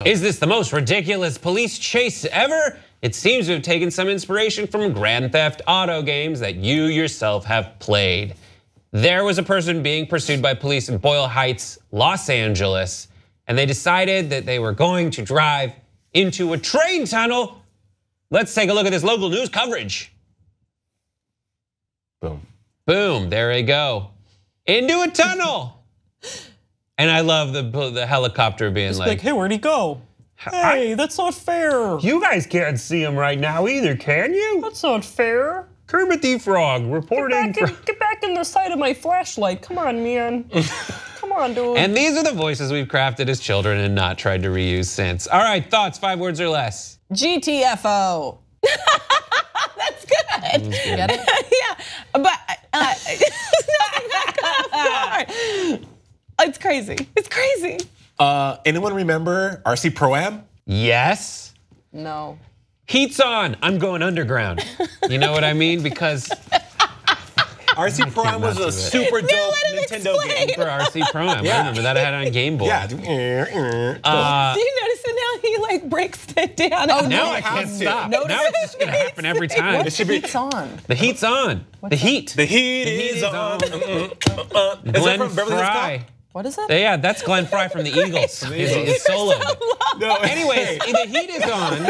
Is this the most ridiculous police chase ever? It seems to have taken some inspiration from Grand Theft Auto games that you yourself have played. There was a person being pursued by police in Boyle Heights, Los Angeles, and they decided that they were going to drive into a train tunnel. Let's take a look at this local news coverage. Boom. Boom, there we go. Into a tunnel. And I love the helicopter being like, hey, where'd he go? Hey, that's not fair. You guys can't see him right now either, can you? That's not fair. Kermit the Frog reporting. Get back in the sight of my flashlight. Come on, man. Come on, dude. And these are the voices we've crafted as children and not tried to reuse since. All right, thoughts, 5 words or less. GTFO. That's good. You get it? Yeah, but it's crazy. It's crazy. Anyone remember RC Pro-Am? Yes. No. Heat's on, I'm going underground. You know what I mean? Because RC Pro-Am was a super dope Nintendo game. for RC Pro-Am, I remember that I had on Game Boy. Yeah. Do you notice that now he like breaks it down? Oh, now I can't stop. Now it's just gonna happen every time. What? Heat's on. The heat's on. The heat. The heat is on. Is that Glenn from Beverly Hills Fry. Cop? What is it? Yeah, that's Glenn Fry from the Eagles. His solo. No, Anyways, the heat is on.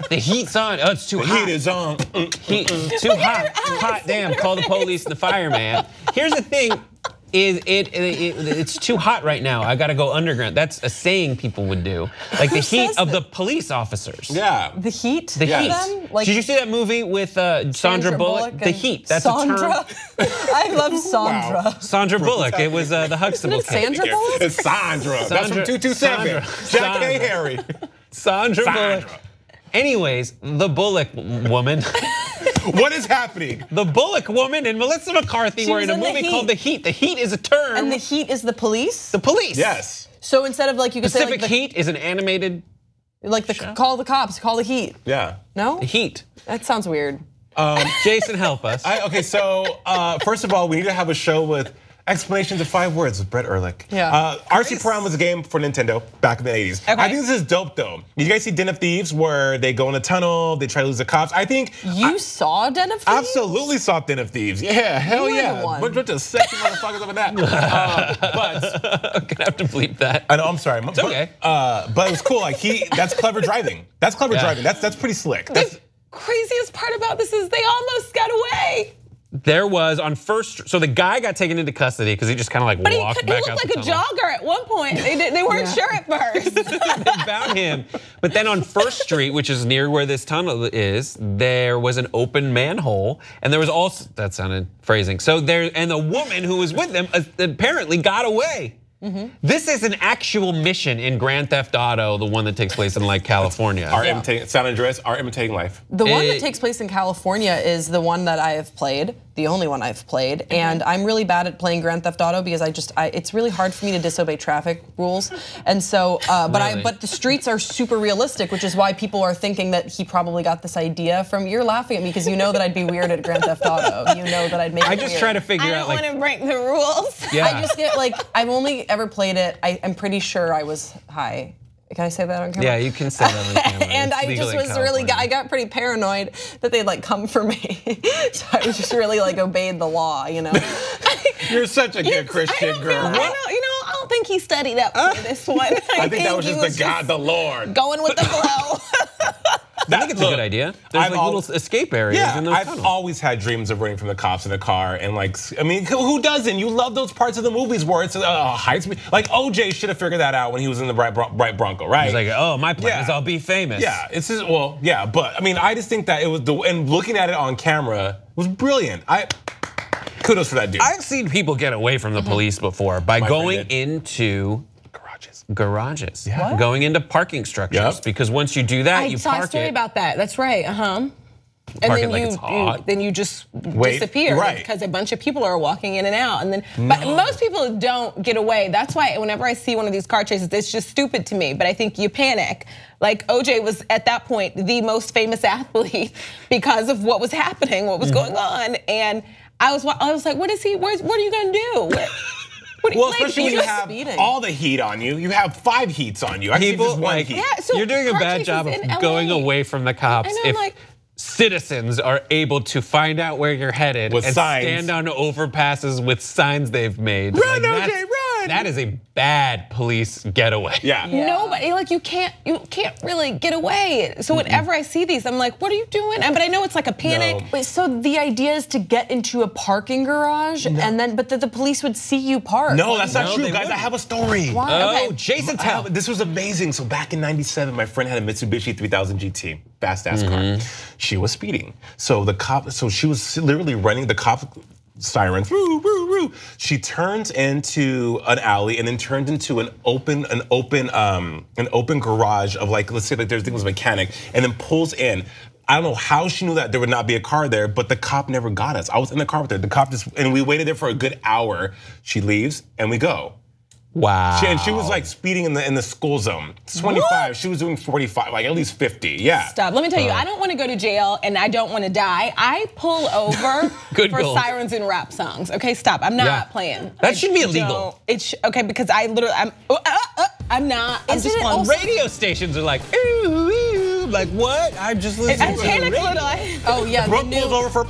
The heat's on. Oh, it's too hot. The heat is on. Heat, too hot. Hot damn. Call the police and the fireman. Here's the thing. It's too hot right now. I gotta go underground. That's a saying people would do. Like the heat of the police officers. Yeah. The heat? The heat. Like, did you see that movie with Sandra Bullock? The Heat. That's Sandra. a term. I love Sandra. Wow. Sandra Bullock. It was the Huxtable Isn't it case. Sandra Bullock? It's Sandra. That's from Sandra- 227. Jack Sandra. A. Harry. Sandra Bullock. Sandra. Anyways, the Bullock woman. What is happening? The Bullock woman and Melissa McCarthy She were was in a in The movie Heat. called The Heat. The Heat is a term. And the heat is the police? The police. Yes. So instead of like you could say Pacific like the, Heat is an animated call the cops, call the heat. Yeah. No? The Heat. That sounds weird. Jason, help us. Okay, so first of all, we need to have a show with explanations of 5 words with Brett Erlich. Yeah. RC Pro-Am was a game for Nintendo back in the 80s. Okay. I think this is dope though. You guys see Den of Thieves where they go in a tunnel, they try to lose the cops? I think You saw Den of Thieves? absolutely saw Den of Thieves. Yeah, hell You were the yeah. one. Bunch of sexy motherfuckers over that. But I'm gonna have to bleep that. I know, I'm sorry. It's okay. But it was cool. Like that's clever driving. That's clever driving. That's pretty slick. That's, Craziest part about this is they almost got away. There was on first, so the guy got taken into custody because he just kind of like But he walked back looked out like the a tunnel. jogger at one point. They weren't sure at first. They found him. But then on First Street, which is near where this tunnel is, there was an open manhole. And there was also, that sounded phrasing. So there, and the woman who was with them apparently got away. This is an actual mission in Grand Theft Auto, the one that takes place in like California. San Andreas are imitating life. The one that takes place in California is the one that I have played, the only one I've played, and I'm really bad at playing Grand Theft Auto because it's really hard for me to disobey traffic rules, and so, but the streets are super realistic, which is why people are thinking that he probably got this idea from. You're laughing at me because you know that I'd be weird at Grand Theft Auto. You know that I'd make. I it just weird. try to figure I out don't like. want to break the rules. Yeah. I just get like I've only ever played it. I'm pretty sure I was high. Can I say that on camera? Yeah, you can say that on camera. And It's I legal just in was really, California. I got pretty paranoid that they'd like come for me. So I was just really like obeyed the law, you know. You're such a good Christian girl. I don't think he studied up for this one. I think that was he just the God, the Lord. going with the flow. I think it's a good idea. There's like little escape areas in those I've tunnels. always had dreams of running from the cops in a car, and like, I mean, who doesn't? You love those parts of the movies where it's heights. Like OJ should have figured that out when he was in the bright Bronco, right? He's like, oh, my plan is I'll be famous. Yeah, it's just, well, yeah, but I mean, I just think that it was and looking at it on camera was brilliant. Kudos for that dude. I've seen people get away from the police before by going friend into garages. Yeah. Going into parking structures. Yep. Because once you do that, I you saw park a story it. about that. That's right. And Park it then like it's hot. then you just Wait, disappear right. because a bunch of people are walking in and out. And then, but most people don't get away. That's why whenever I see one of these car chases, it's just stupid to me. But I think you panic. Like OJ was at that point the most famous athlete because of what was happening, what was going on, and I was like, what are you gonna do? Well, especially when you just have speeding. all the heat on you. You have 5 heats on you. I think People just one like heat. Yeah, so you're doing a car bad chases job of in LA. going away from the cops And I'm if like- citizens are able to find out where you're headed With and signs. stand on overpasses with signs they've made. Run, that's- OJ, run! That is a bad police getaway. Yeah. Nobody, like you can't really get away. So whenever I see these, I'm like, what are you doing? But I know it's like a panic. No. Wait, so the idea is to get into a parking garage and then, but the police would see you park. No, that's not No, true, they guys. I wouldn't. have a story. Oh, Okay. Jason, tell. This was amazing. So back in '97, my friend had a Mitsubishi 3000 GT, fast ass car. She was speeding. So she was literally running the cop sirens. Woo, woo, woo. She turns into an alley and then turns into an open garage of like, let's say like there's things mechanic, and then pulls in. I don't know how she knew that there would not be a car there, but the cop never got us. I was in the car with her. The cop and we waited there for a good hour. She leaves and we go. Wow. And she was like speeding in the school zone. 25. She was doing 45, like at least 50. Yeah. Stop. Let me tell you, I don't want to go to jail and I don't want to die. I pull over Good for goal. sirens and rap songs. Okay, stop. I'm not playing. That should be illegal. Okay, because I literally, I'm not. I'm just on Radio stations are like, ooh, ooh, like what? I'm just listening I to panic the radio. a little. Oh yeah, Brooke pulls over for.